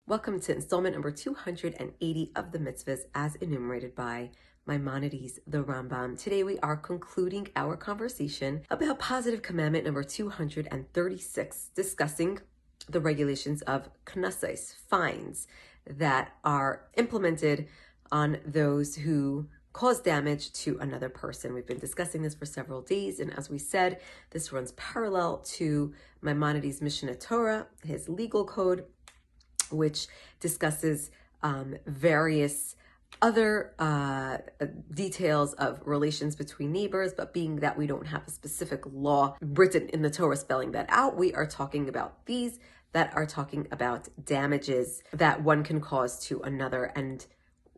Welcome to installment number 280 of the Mitzvahs as enumerated by Maimonides, the Rambam. Today we are concluding our conversation about positive commandment number 236, discussing the regulations of knesses, fines that are implemented on those who cause damage to another person. We've been discussing this for several days, and as we said, this runs parallel to Maimonides' Mishnah Torah, his legal code, which discusses various other details of relations between neighbors, but being that we don't have a specific law written in the Torah spelling that out, we are talking about these that are talking about damages that one can cause to another, and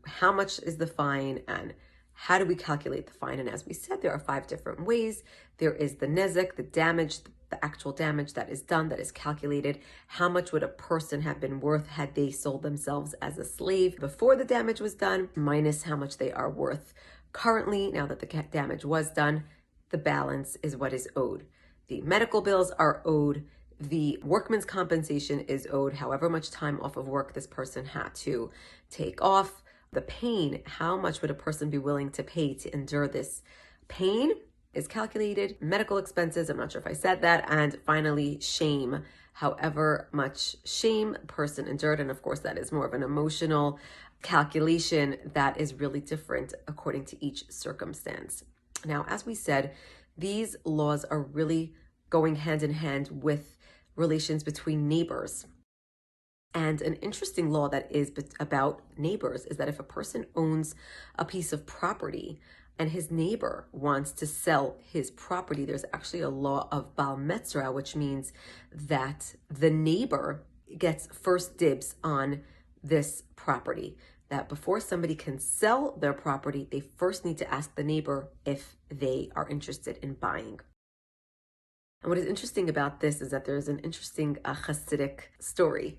how much is the fine, and how do we calculate the fine. And as we said, there are 5 different ways. There is the nezek, the damage, the actual damage that is done, that is calculated. How much would a person have been worth had they sold themselves as a slave before the damage was done, minus how much they are worth currently now that the damage was done. The balance is what is owed. The medical bills are owed. The workman's compensation is owed, however much time off of work this person had to take off. The pain, how much would a person be willing to pay to endure this pain, is calculated. Medical expenses, I'm not sure if I said that. And finally, shame, however much shame a person endured. And of course, that is more of an emotional calculation that is really different according to each circumstance. Now, as we said, these laws are really going hand in hand with relations between neighbors. And an interesting law that is about neighbors is that if a person owns a piece of property and his neighbor wants to sell his property, there's actually a law of Baal Metzra, which means that the neighbor gets first dibs on this property. That before somebody can sell their property, they first need to ask the neighbor if they are interested in buying. And what is interesting about this is that there's an interesting Hasidic story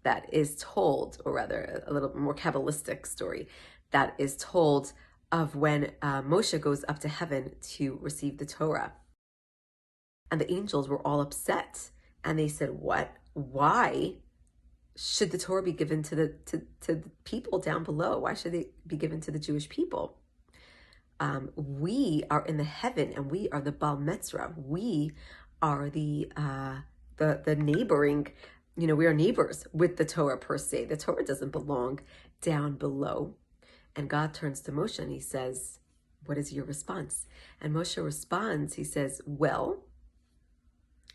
that is told, or rather a little more Kabbalistic story that is told of when Moshe goes up to heaven to receive the Torah. And the angels were all upset. And they said, what? Why should the Torah be given to the people down below? Why should they be given to the Jewish people? We are in the heaven, and we are the Baal Metzra. We are the neighboring, we are neighbors with the Torah per se. The Torah doesn't belong down below. And God turns to Moshe and he says, what is your response? And Moshe responds, he says, well,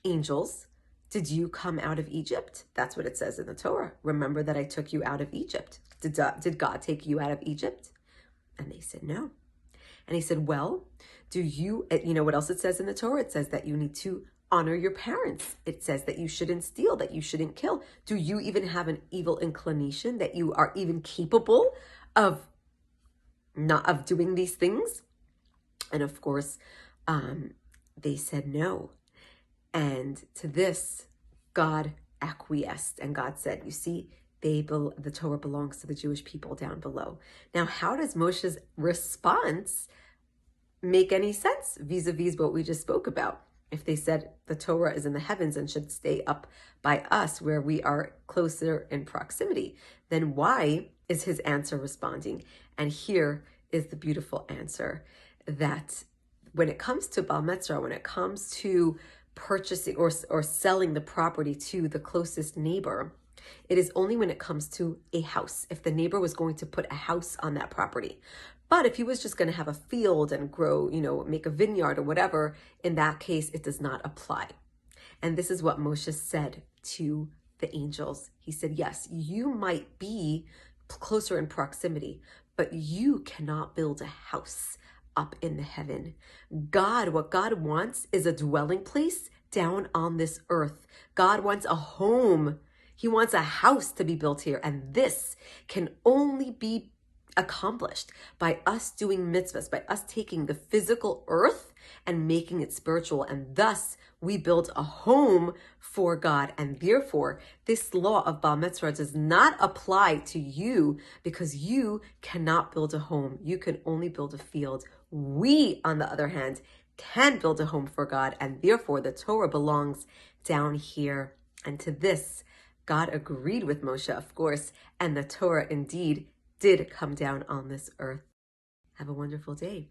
angels, did you come out of Egypt? That's what it says in the Torah. Remember that I took you out of Egypt. Did God take you out of Egypt? And they said, no. And he said, well, do you know what else it says in the Torah? It says that you need to honor your parents. It says that you shouldn't steal, that you shouldn't kill. Do you even have an evil inclination, that you are even capable of doing these things? And of course, they said no. And to this, God acquiesced, and God said, you see, the Torah belongs to the Jewish people down below. Now, how does Moshe's response make any sense vis-a-vis what we just spoke about? If they said the Torah is in the heavens and should stay up by us where we are closer in proximity, then why is his answer responding? And here is the beautiful answer, that when it comes to Baal Metzra, when it comes to purchasing or selling the property to the closest neighbor, it is only when it comes to a house. If the neighbor was going to put a house on that property. But if he was just going to have a field and grow, make a vineyard or whatever, in that case, it does not apply. And this is what Moshe said to the angels. He said, yes, you might be closer in proximity, but you cannot build a house up in the heaven. What God wants is a dwelling place down on this earth. God wants a home. He wants a house to be built here. And this can only be accomplished by us doing mitzvahs, by us taking the physical earth and making it spiritual. And thus we build a home for God. And therefore, this law of Baal Metzra does not apply to you, because you cannot build a home. You can only build a field. We, on the other hand, can build a home for God. And therefore, the Torah belongs down here. And to this, God agreed with Moshe, of course, and the Torah indeed did come down on this earth. Have a wonderful day.